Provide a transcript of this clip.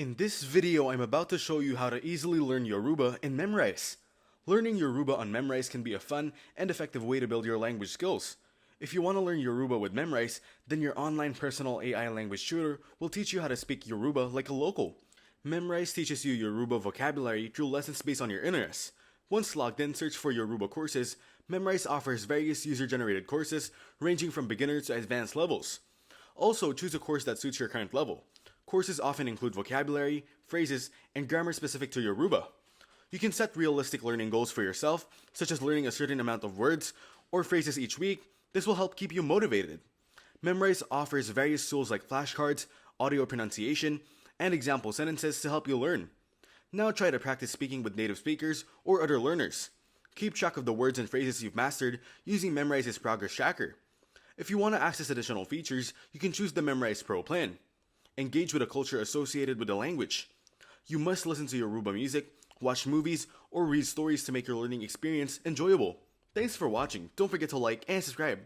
In this video, I'm about to show you how to easily learn Yoruba in Memrise. Learning Yoruba on Memrise can be a fun and effective way to build your language skills. If you want to learn Yoruba with Memrise, then your online personal AI language tutor will teach you how to speak Yoruba like a local. Memrise teaches you Yoruba vocabulary through lessons based on your interests. Once logged in, search for Yoruba courses. Memrise offers various user-generated courses ranging from beginner to advanced levels. Also, choose a course that suits your current level. Courses often include vocabulary, phrases, and grammar specific to Yoruba. You can set realistic learning goals for yourself, such as learning a certain amount of words or phrases each week. This will help keep you motivated. Memrise offers various tools like flashcards, audio pronunciation, and example sentences to help you learn. Now try to practice speaking with native speakers or other learners. Keep track of the words and phrases you've mastered using Memrise's progress tracker. If you want to access additional features, you can choose the Memrise Pro plan. Engage with a culture associated with the language. You must listen to Yoruba music, watch movies, or read stories to make your learning experience enjoyable. Thanks for watching. Don't forget to like and subscribe.